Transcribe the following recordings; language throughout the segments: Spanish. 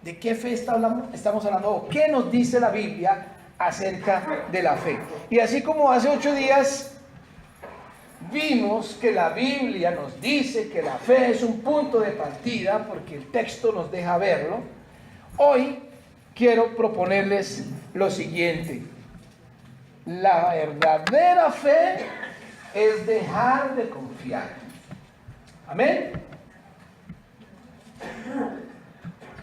¿De qué fe estamos hablando? ¿O qué nos dice la Biblia acerca de la fe? Y así como hace 8 días vimos que la Biblia nos dice que la fe es un punto de partida, porque el texto nos deja verlo, hoy quiero proponerles lo siguiente. La verdadera fe es dejar de confiar. ¿Amén?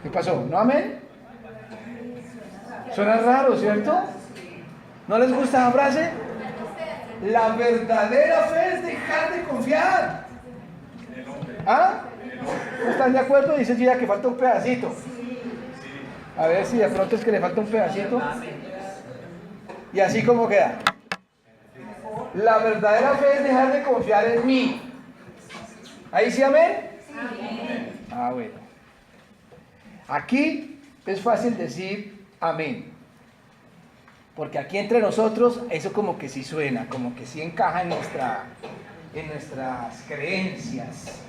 ¿Qué pasó? ¿No amén? Suena raro, ¿cierto? ¿No les gusta esa frase? La verdadera fe es dejar de confiar. ¿Ah? ¿No están de acuerdo? Dice Gina que falta un pedacito. A ver si de pronto es que le falta un pedacito. Y así como queda. La verdadera fe es dejar de confiar en mí. ¿Ahí sí amén? Ah, bueno. Aquí es fácil decir amén. Porque aquí entre nosotros eso como que sí suena, como que sí encaja en nuestras creencias.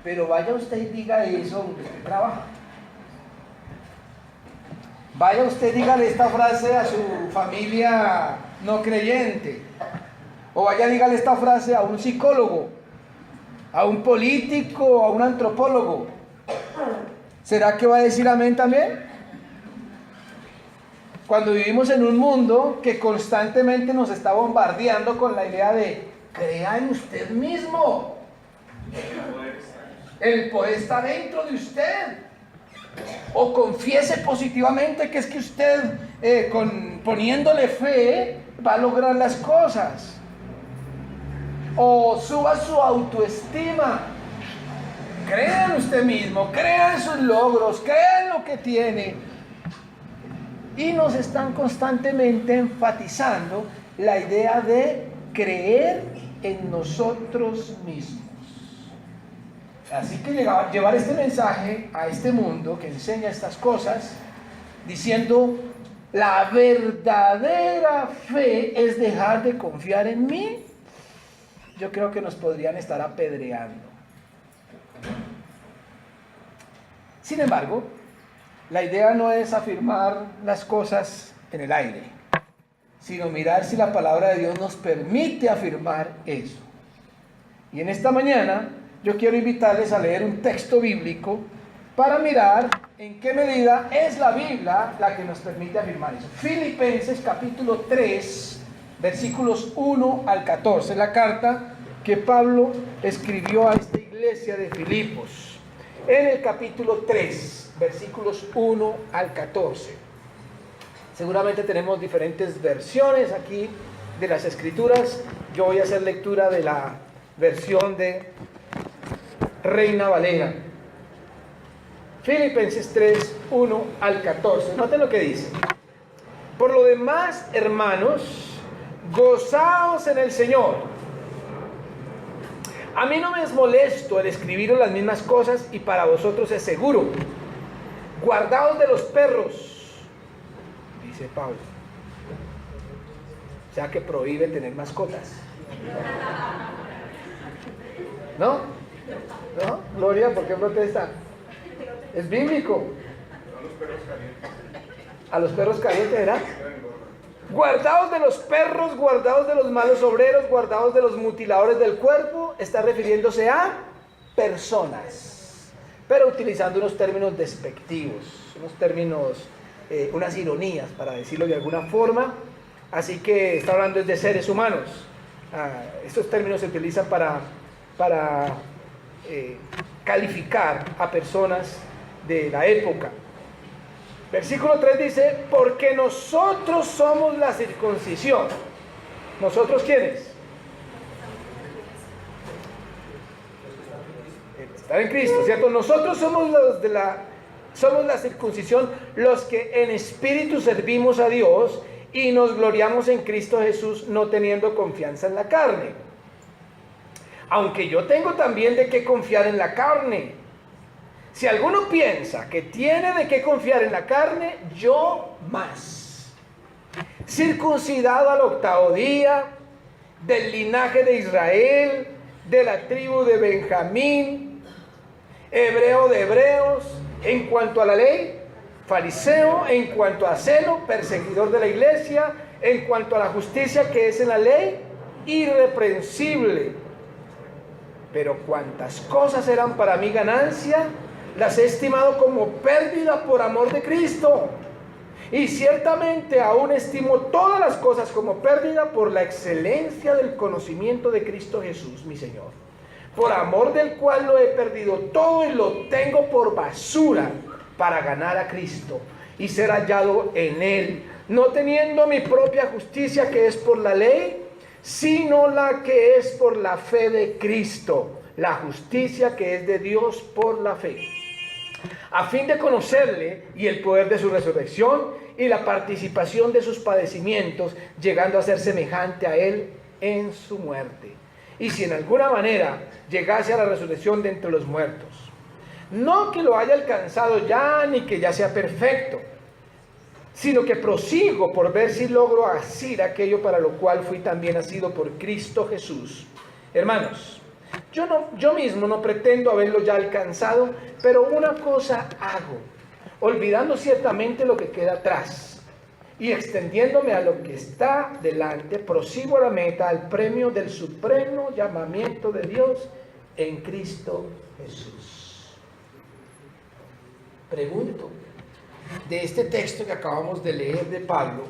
Pero vaya usted y diga eso donde usted trabaja. Vaya usted y dígale esta frase a su familia no creyente. O vaya y dígale esta frase a un psicólogo, a un político, a un antropólogo. ¿Será que va a decir amén también? Cuando vivimos en un mundo que constantemente nos está bombardeando con la idea de crea en usted mismo. El poder está dentro de usted. O confiese positivamente que es que usted poniéndole fe va a lograr las cosas. O suba su autoestima. Crea en usted mismo, crea en sus logros, crea en lo que tiene. Y nos están constantemente enfatizando la idea de creer en nosotros mismos. Así que llevar este mensaje a este mundo que enseña estas cosas, diciendo, la verdadera fe es dejar de confiar en mí, yo creo que nos podrían estar apedreando. Sin embargo, la idea no es afirmar las cosas en el aire, sino mirar si la palabra de Dios nos permite afirmar eso. Y en esta mañana yo quiero invitarles a leer un texto bíblico para mirar en qué medida es la Biblia la que nos permite afirmar eso. Filipenses capítulo 3, versículos 1 al 14, la carta que Pablo escribió a esta iglesia de Filipos. En el capítulo 3, versículos 1 al 14. Seguramente tenemos diferentes versiones aquí de las Escrituras. Yo voy a hacer lectura de la versión de Reina Valera. Filipenses 3, 1 al 14. Noten lo que dice. Por lo demás, hermanos, gozaos en el Señor. A mí no me es molesto el escribiros las mismas cosas y para vosotros es seguro. Guardaos de los perros, dice Pablo. O sea que prohíbe tener mascotas. ¿No? ¿No? Gloria, ¿por qué protesta? Es bíblico. A los perros calientes, ¿verdad? Guardaos de los perros, guardaos de los malos obreros, guardaos de los mutiladores del cuerpo. Está refiriéndose a personas, pero utilizando unos términos despectivos, unos términos, unas ironías, para decirlo de alguna forma. Así que está hablando de seres humanos. Estos términos se utilizan para calificar a personas de la época. Versículo 3 dice, porque nosotros somos la circuncisión. ¿Nosotros quiénes? Estar en Cristo, ¿cierto? Nosotros somos somos la circuncisión, los que en espíritu servimos a Dios y nos gloriamos en Cristo Jesús, no teniendo confianza en la carne. Aunque yo tengo también de qué confiar en la carne. Si alguno piensa que tiene de qué confiar en la carne, yo más. Circuncidado al 8º día, del linaje de Israel, de la tribu de Benjamín, hebreo de hebreos, en cuanto a la ley, Fariseo en cuanto a celo, perseguidor de la iglesia, en cuanto a la justicia que es en la ley, irreprensible. Pero cuantas cosas eran para mí ganancia, las he estimado como pérdida por amor de Cristo. Y ciertamente aún estimo todas las cosas como pérdida por la excelencia del conocimiento de Cristo Jesús, mi Señor, por amor del cual lo he perdido todo y lo tengo por basura para ganar a Cristo y ser hallado en Él, no teniendo mi propia justicia que es por la ley, sino la que es por la fe de Cristo, la justicia que es de Dios por la fe, a fin de conocerle y el poder de su resurrección y la participación de sus padecimientos, llegando a ser semejante a Él en su muerte. Y si en alguna manera llegase a la resurrección de entre los muertos, no que lo haya alcanzado ya, ni que ya sea perfecto, sino que prosigo por ver si logro asir aquello para lo cual fui también asido por Cristo Jesús. Hermanos, yo mismo no pretendo haberlo ya alcanzado, pero una cosa hago, olvidando ciertamente lo que queda atrás y extendiéndome a lo que está delante, prosigo a la meta, al premio del supremo llamamiento de Dios en Cristo Jesús. Pregunto, de este texto que acabamos de leer de Pablo,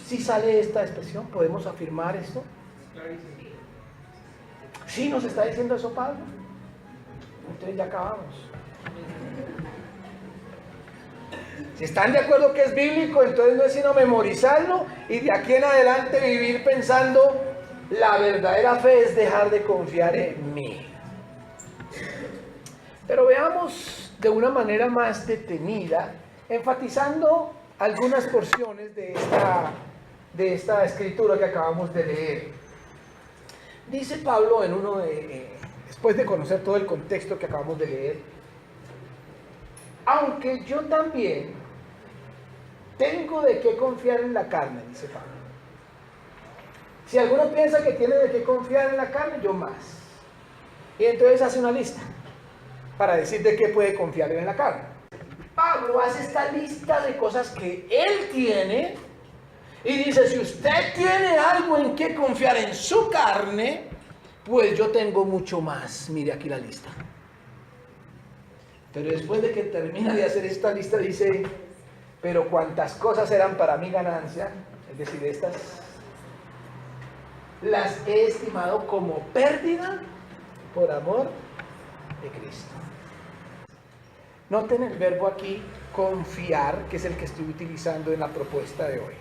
¿sí sale esta expresión? ¿Podemos afirmar esto? ¿Sí nos está diciendo eso Pablo? Entonces ya acabamos. Si están de acuerdo que es bíblico, entonces no es sino memorizarlo y de aquí en adelante vivir pensando, la verdadera fe es dejar de confiar en mí. Pero veamos de una manera más detenida, enfatizando algunas porciones de esta escritura que acabamos de leer. Dice Pablo después de conocer todo el contexto que acabamos de leer, aunque yo también tengo de qué confiar en la carne, dice Pablo. Si alguno piensa que tiene de qué confiar en la carne, yo más. Y entonces hace una lista para decir de qué puede confiar en la carne. Pablo hace esta lista de cosas que él tiene y dice, si usted tiene algo en qué confiar en su carne, pues yo tengo mucho más. Mire aquí la lista. Pero después de que termina de hacer esta lista, dice, pero cuantas cosas eran para mi ganancia, es decir, estas, las he estimado como pérdida por amor de Cristo. Noten el verbo aquí, confiar, que es el que estoy utilizando en la propuesta de hoy.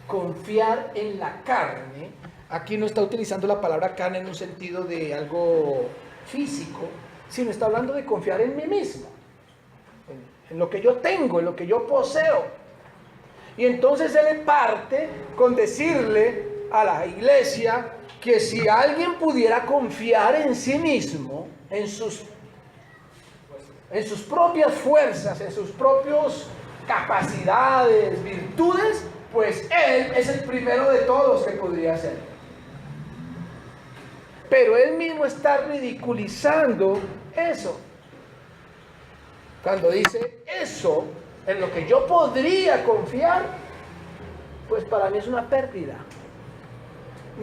Confiar en la carne, aquí no está utilizando la palabra carne en un sentido de algo físico, sino está hablando de confiar en mí mismo, en lo que yo tengo, en lo que yo poseo. Y entonces él parte con decirle a la iglesia que si alguien pudiera confiar en sí mismo, en sus propias fuerzas, en sus propias capacidades, virtudes, pues él es el primero de todos que podría hacerlo. Pero él mismo está ridiculizando eso. Cuando dice eso, en lo que yo podría confiar, pues para mí es una pérdida.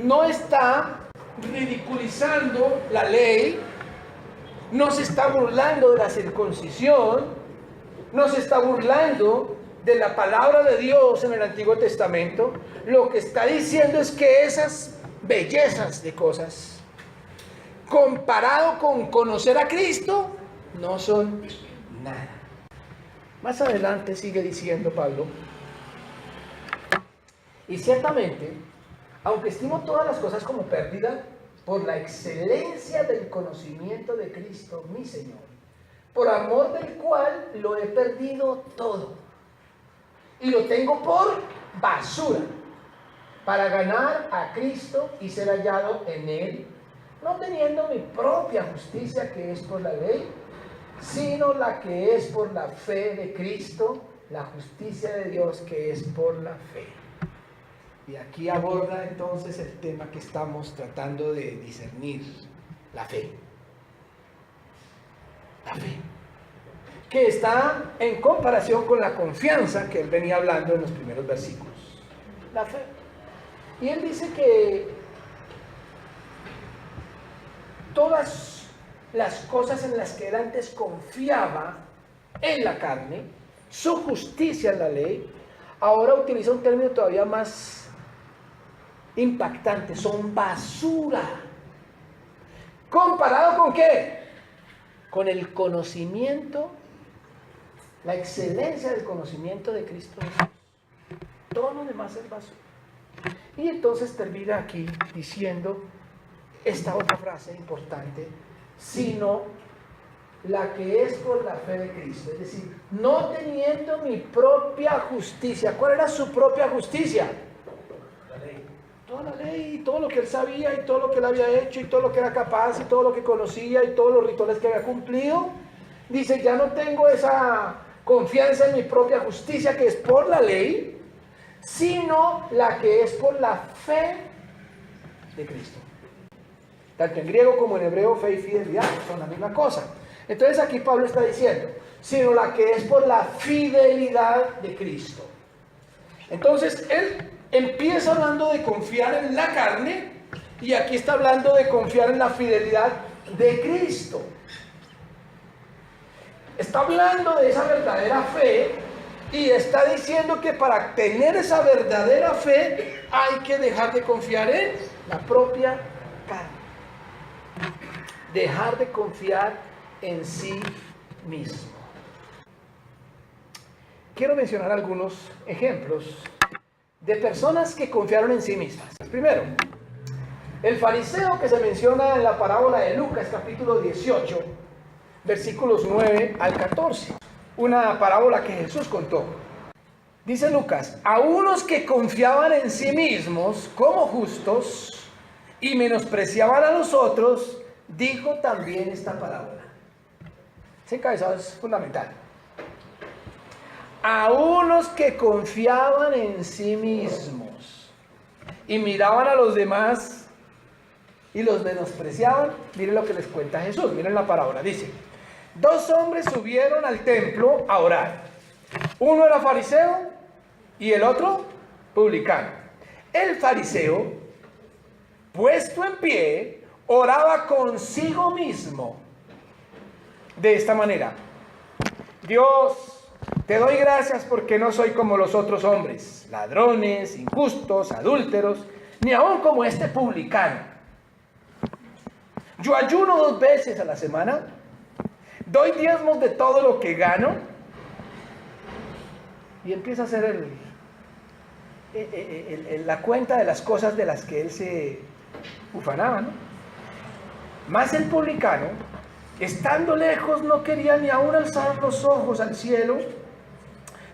No está ridiculizando la ley, no se está burlando de la circuncisión, no se está burlando de la palabra de Dios en el Antiguo Testamento. Lo que está diciendo es que esas bellezas de cosas, comparado con conocer a Cristo, no son nada. Más adelante sigue diciendo Pablo, y ciertamente, aunque estimo todas las cosas como pérdida, por la excelencia del conocimiento de Cristo, mi Señor, por amor del cual lo he perdido todo, y lo tengo por basura, para ganar a Cristo y ser hallado en Él, no teniendo mi propia justicia que es por la ley, sino la que es por la fe de Cristo, la justicia de Dios que es por la fe. Y aquí aborda entonces el tema que estamos tratando de discernir, la fe. La fe. que está en comparación con la confianza que él venía hablando en los primeros versículos. La fe. Y él dice que todas las cosas en las que él antes confiaba en la carne, su justicia en la ley, ahora utiliza un término todavía más impactante, son basura. ¿Comparado con qué? Con el conocimiento, la excelencia del conocimiento de Cristo Jesús. Todo lo demás es basura. Y entonces termina aquí diciendo esta otra frase importante, sino la que es por la fe de Cristo. Es decir, no teniendo mi propia justicia. ¿Cuál era su propia justicia? La ley. Toda la ley, y todo lo que él sabía, y todo lo que él había hecho, y todo lo que era capaz, y todo lo que conocía, y todos los rituales que había cumplido. Dice, ya no tengo esa confianza en mi propia justicia que es por la ley, sino la que es por la fe de Cristo. Tanto en griego como en hebreo, fe y fidelidad son la misma cosa. Entonces aquí Pablo está diciendo, sino la que es por la fidelidad de Cristo. Entonces él empieza hablando de confiar en la carne y aquí está hablando de confiar en la fidelidad de Cristo. Está hablando de esa verdadera fe y está diciendo que para tener esa verdadera fe hay que dejar de confiar en la propia carne. Dejar de confiar en sí mismo. Quiero mencionar algunos ejemplos de personas que confiaron en sí mismas. Primero, el fariseo que se menciona en la parábola de Lucas, capítulo 18, versículos 9 al 14. Una parábola que Jesús contó. Dice Lucas, a unos que confiaban en sí mismos como justos y menospreciaban a los otros, dijo también esta parábola. Ese encabezado es fundamental. A unos que confiaban en sí mismos y miraban a los demás y los menospreciaban, miren lo que les cuenta Jesús, miren la parábola. Dice, dos hombres subieron al templo a orar. Uno era fariseo y el otro publicano. El fariseo, puesto en pie, oraba consigo mismo de esta manera: Dios, te doy gracias porque no soy como los otros hombres, ladrones, injustos, adúlteros, ni aun como este publicano. Yo ayuno 2 veces a la semana, doy diezmos de todo lo que gano. Y empieza a hacer la cuenta de las cosas de las que él se ufanaba, ¿no? Mas el publicano, estando lejos, no quería ni aún alzar los ojos al cielo,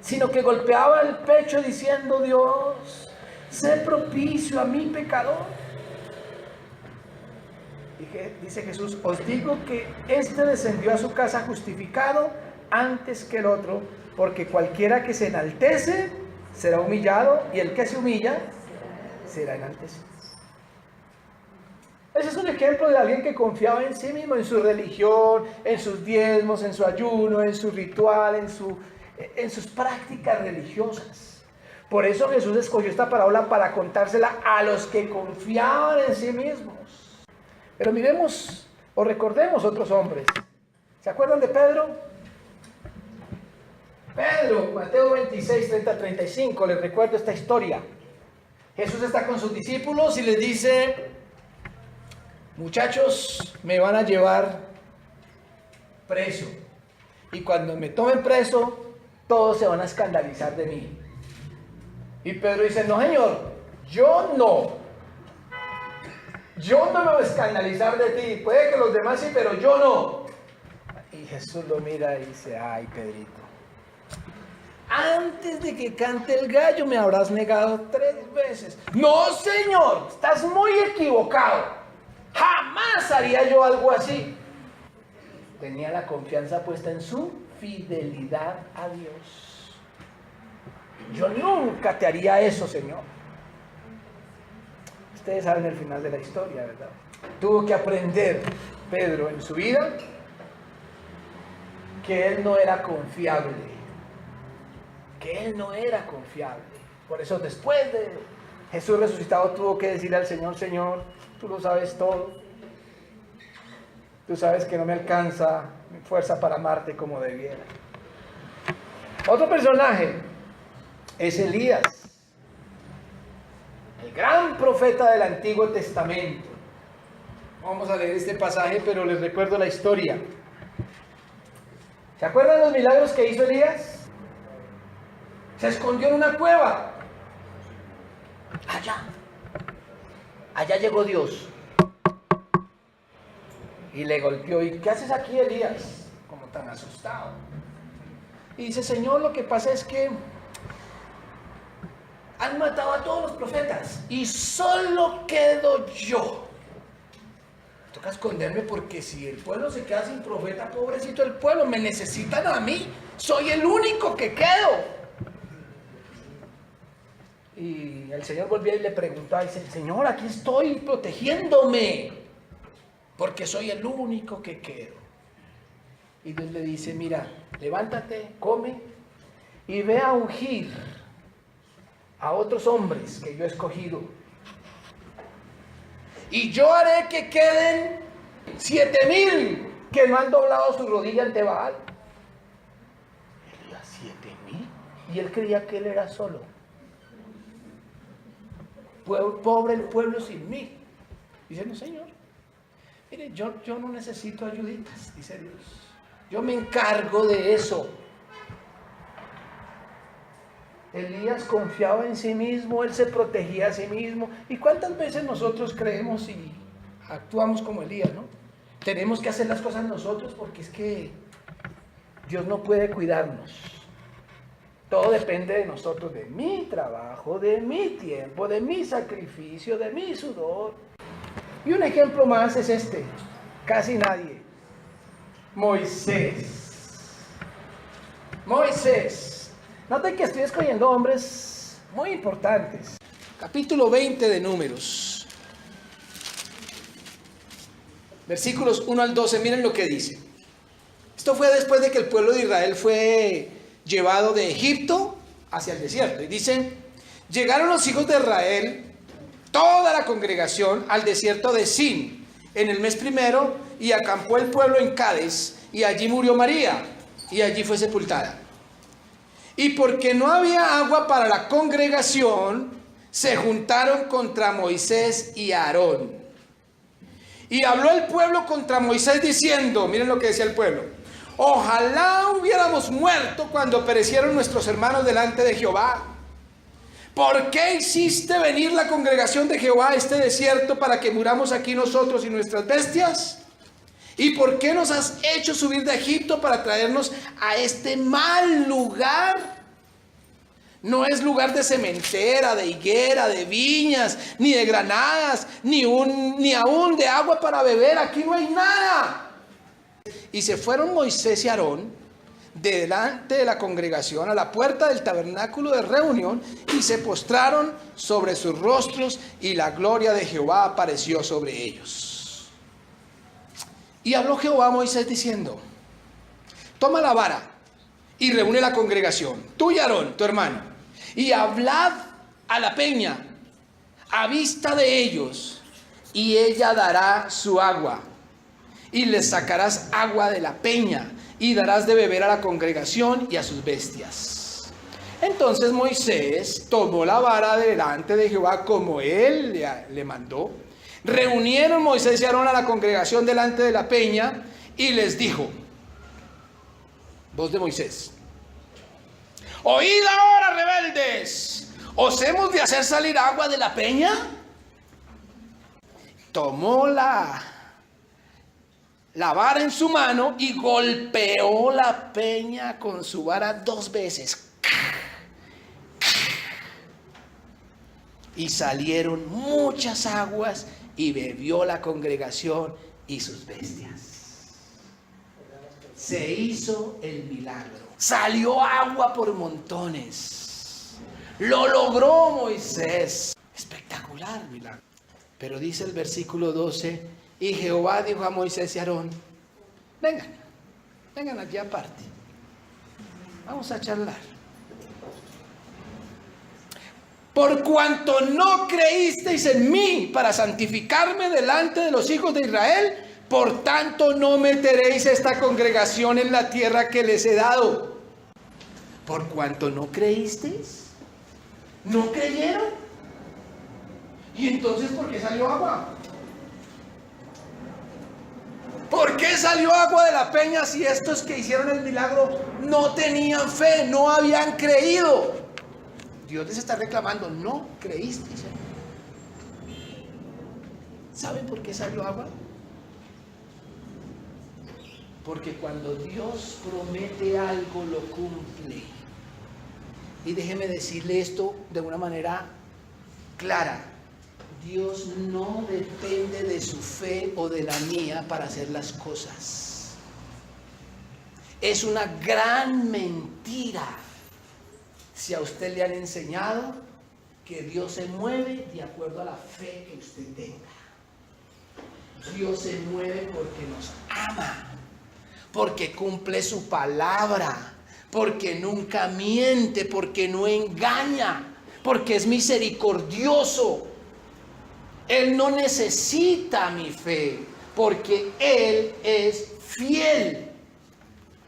sino que golpeaba el pecho diciendo: Dios, sé propicio a mi pecador. Dice Jesús, os digo que este descendió a su casa justificado antes que el otro, porque cualquiera que se enaltece será humillado, y el que se humilla será enaltecido. Ese es un ejemplo de alguien que confiaba en sí mismo, en su religión, en sus diezmos, en su ayuno, en su ritual, en sus prácticas religiosas. Por eso Jesús escogió esta parábola para contársela a los que confiaban en sí mismos. Pero miremos o recordemos otros hombres. ¿Se acuerdan de Pedro? Pedro, Mateo 26, 30, 35, les recuerdo esta historia. Jesús está con sus discípulos y les dice: muchachos, me van a llevar preso. Y cuando me tomen preso, todos se van a escandalizar de mí. Y Pedro dice: no, Señor, yo no. Yo no me voy a escandalizar de ti. Puede que los demás sí, pero yo no. Y Jesús lo mira y dice: ay, Pedrito, antes de que cante el gallo me habrás negado 3 veces. No, Señor, estás muy equivocado. Jamás haría yo algo así. Tenía la confianza puesta en su fidelidad a Dios. Yo nunca te haría eso, Señor. Ustedes saben el final de la historia, ¿verdad? Tuvo que aprender Pedro en su vida que él no era confiable. Que él no era confiable. Por eso después de Jesús resucitado tuvo que decirle al Señor: Señor, tú lo sabes todo. Tú sabes que no me alcanza mi fuerza para amarte como debiera. Otro personaje es Elías, el gran profeta del Antiguo Testamento. Vamos a leer este pasaje, pero les recuerdo la historia. ¿Se acuerdan los milagros que hizo Elías? Se escondió en una cueva. Allá llegó Dios y le golpeó. ¿Y qué haces aquí, Elías? Como tan asustado. Y dice: Señor, lo que pasa es que han matado a todos los profetas y solo quedo yo. Toca esconderme porque si el pueblo se queda sin profeta, pobrecito el pueblo, me necesitan a mí, soy el único que quedo. Y el Señor volvió y le preguntó, dice: Señor, aquí estoy protegiéndome porque soy el único que quedo. Y Dios le dice: mira, levántate, come y ve a ungir a otros hombres que yo he escogido. Y yo haré que queden 7,000 que no han doblado su rodilla ante Baal. Elías, 7,000. Y él creía que él era solo. Pobre el pueblo sin mí. Dice: no, Señor, mire, yo no necesito ayuditas, dice Dios. Yo me encargo de eso. Elías confiaba en sí mismo, él se protegía a sí mismo. ¿Y cuántas veces nosotros creemos y actuamos como Elías, no? Tenemos que hacer las cosas nosotros porque es que Dios no puede cuidarnos. Todo depende de nosotros, de mi trabajo, de mi tiempo, de mi sacrificio, de mi sudor. Y un ejemplo más es este, casi nadie. Moisés. Noten que estoy escogiendo hombres muy importantes. Capítulo 20 de Números. Versículos 1 al 12, miren lo que dice. Esto fue después de que el pueblo de Israel fue llevado de Egipto hacia el desierto. Y dicen: llegaron los hijos de Israel, toda la congregación, al desierto de Sin, en el mes primero, y acampó el pueblo en Cades, y allí murió María, y allí fue sepultada. Y porque no había agua para la congregación, se juntaron contra Moisés y Aarón. Y habló el pueblo contra Moisés diciendo, miren lo que decía el pueblo: ojalá hubiéramos muerto cuando perecieron nuestros hermanos delante de Jehová. ¿Por qué hiciste venir la congregación de Jehová a este desierto para que muramos aquí nosotros y nuestras bestias? ¿Y por qué nos has hecho subir de Egipto para traernos a este mal lugar? No es lugar de sementera, de higuera, de viñas, ni de granadas, ni aún de agua para beber. Aquí no hay nada. Y se fueron Moisés y Aarón delante de la congregación a la puerta del tabernáculo de reunión y se postraron sobre sus rostros y la gloria de Jehová apareció sobre ellos. Y habló Jehová a Moisés diciendo: toma la vara y reúne la congregación, tú y Aarón, tu hermano, y hablad a la peña a vista de ellos, y ella dará su agua. Y les sacarás agua de la peña, y darás de beber a la congregación y a sus bestias. Entonces Moisés tomó la vara delante de Jehová como él le mandó. Reunieron Moisés y Aarón a la congregación delante de la peña, y les dijo, voz de Moisés: oíd ahora, rebeldes, ¿os hemos de hacer salir agua de la peña? Tomó la vara en su mano y golpeó la peña con su vara 2 veces. Y salieron muchas aguas y bebió la congregación y sus bestias. Se hizo el milagro. Salió agua por montones. Lo logró Moisés. Espectacular milagro. Pero dice el versículo 12: y Jehová dijo a Moisés y Aarón: vengan, Vengan aquí aparte. Vamos a charlar. Por cuanto no creísteis en mí para santificarme delante de los hijos de Israel, por tanto no meteréis esta congregación en la tierra que les he dado. Por cuanto no creísteis, no creyeron. ¿Y entonces por qué salió agua? ¿Por qué salió agua de la peña si estos que hicieron el milagro no tenían fe, no habían creído? Dios les está reclamando, no creísteis. ¿Saben por qué salió agua? Porque cuando Dios promete algo, lo cumple. Y déjeme decirle esto de una manera clara. Dios no depende de su fe o de la mía para hacer las cosas. Es una gran mentira si a usted le han enseñado que Dios se mueve de acuerdo a la fe que usted tenga. Dios se mueve porque nos ama, porque cumple su palabra, porque nunca miente, porque no engaña, porque es misericordioso. Él no necesita mi fe, porque Él es fiel.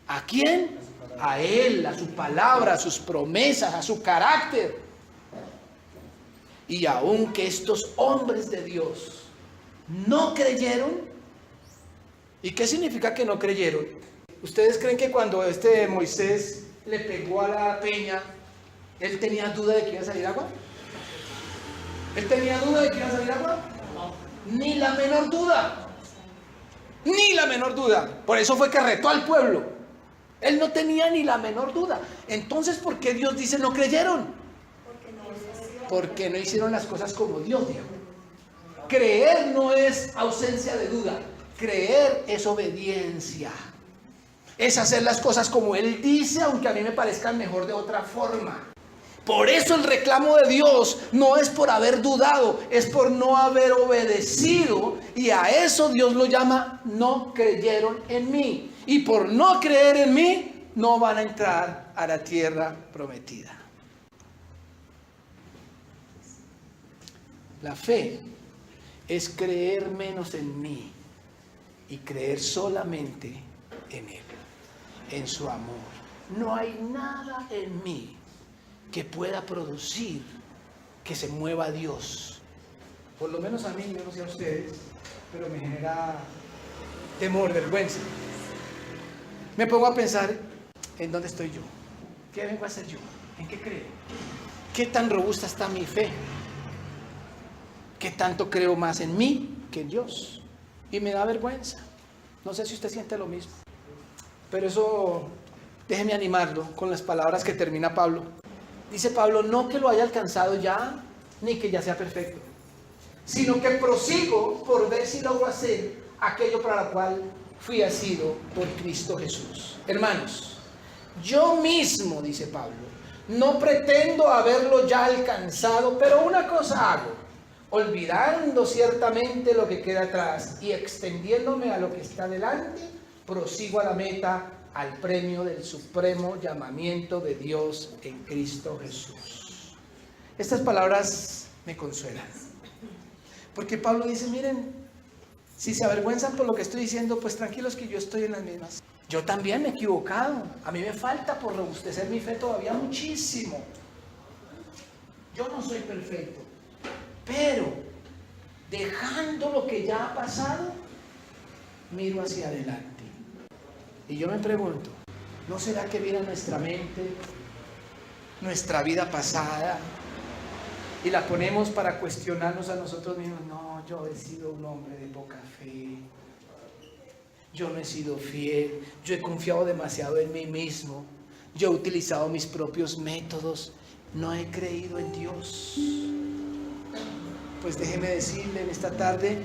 ¿A quién? A Él, a su palabra, a sus promesas, a su carácter. Y aunque estos hombres de Dios no creyeron, ¿y qué significa que no creyeron? ¿Ustedes creen que cuando Moisés le pegó a la peña, él tenía duda de que iba a salir agua? ¿Él tenía duda de que iba a salir agua? No. Ni la menor duda. Ni la menor duda. Por eso fue que retó al pueblo. Él no tenía ni la menor duda. Entonces, ¿por qué Dios dice no creyeron? Porque no hicieron las cosas como Dios dijo. Creer no es ausencia de duda. Creer es obediencia. Es hacer las cosas como Él dice, aunque a mí me parezcan mejor de otra forma. Por eso el reclamo de Dios no es por haber dudado, es por no haber obedecido. Y a eso Dios lo llama, no creyeron en mí. Y por no creer en mí, no van a entrar a la tierra prometida. La fe es creer menos en mí y creer solamente en Él, en su amor. No hay nada en mí que pueda producir que se mueva Dios. Por lo menos a mí, yo no sé a ustedes, pero me genera temor, vergüenza. Me pongo a pensar en dónde estoy yo, qué vengo a hacer yo, en qué creo, qué tan robusta está mi fe, qué tanto creo más en mí que en Dios. Y me da vergüenza. No sé si usted siente lo mismo, pero eso déjeme animarlo con las palabras que termina Pablo. Dice Pablo, no que lo haya alcanzado ya, ni que ya sea perfecto, sino que prosigo por ver si logro hacer aquello para lo cual fui asido por Cristo Jesús. Hermanos, yo mismo, dice Pablo, no pretendo haberlo ya alcanzado, pero una cosa hago, olvidando ciertamente lo que queda atrás y extendiéndome a lo que está delante, prosigo a la meta, al premio del supremo llamamiento de Dios en Cristo Jesús. Estas palabras me consuelan, porque Pablo dice, miren, si se avergüenzan por lo que estoy diciendo, pues tranquilos que yo estoy en las mismas. Yo también me he equivocado, a mí me falta por robustecer mi fe todavía muchísimo. Yo no soy perfecto, pero dejando lo que ya ha pasado, miro hacia adelante. Y yo me pregunto, ¿no será que viene a nuestra mente nuestra vida pasada y la ponemos para cuestionarnos a nosotros mismos? No, yo he sido un hombre de poca fe, yo no he sido fiel, yo he confiado demasiado en mí mismo, yo he utilizado mis propios métodos, no he creído en Dios. Pues déjeme decirle en esta tarde,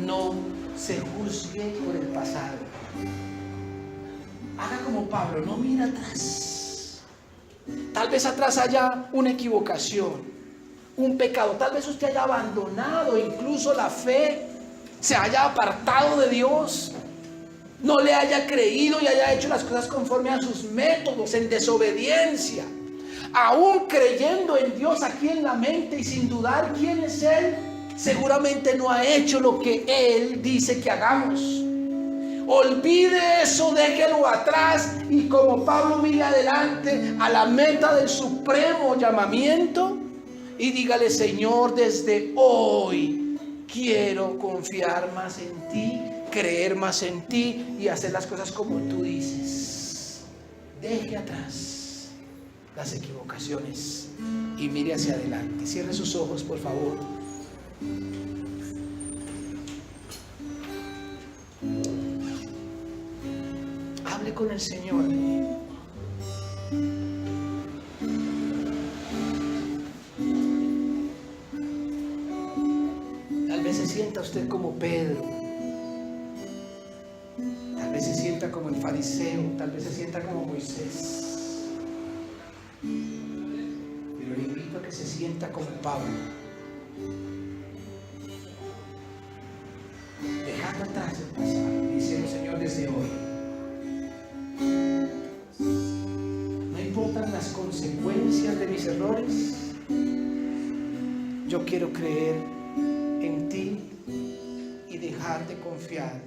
no se juzgue por el pasado. Haga como Pablo, no mira atrás. Tal vez atrás haya una equivocación, un pecado. Tal vez usted haya abandonado incluso la fe, se haya apartado de Dios. no le haya creído y haya hecho las cosas conforme a sus métodos, en desobediencia, aún creyendo en Dios aquí en la mente y sin dudar quién es Él, seguramente no ha hecho lo que Él dice que hagamos. Olvide eso, déjelo atrás y como Pablo mire adelante a la meta del supremo llamamiento y dígale: Señor, desde hoy quiero confiar más en ti, creer más en ti y hacer las cosas como tú dices. Deje atrás las equivocaciones y mire hacia adelante. Cierre sus ojos, por favor. Hable con el Señor. Tal vez se sienta usted como Pedro, tal vez se sienta como el fariseo, tal vez se sienta como Moisés, pero le invito a que se sienta como Pablo, dejando atrás el pasado, diciendo: Señor, desde hoy, no importan las consecuencias de mis errores, yo quiero creer en ti y dejar de confiar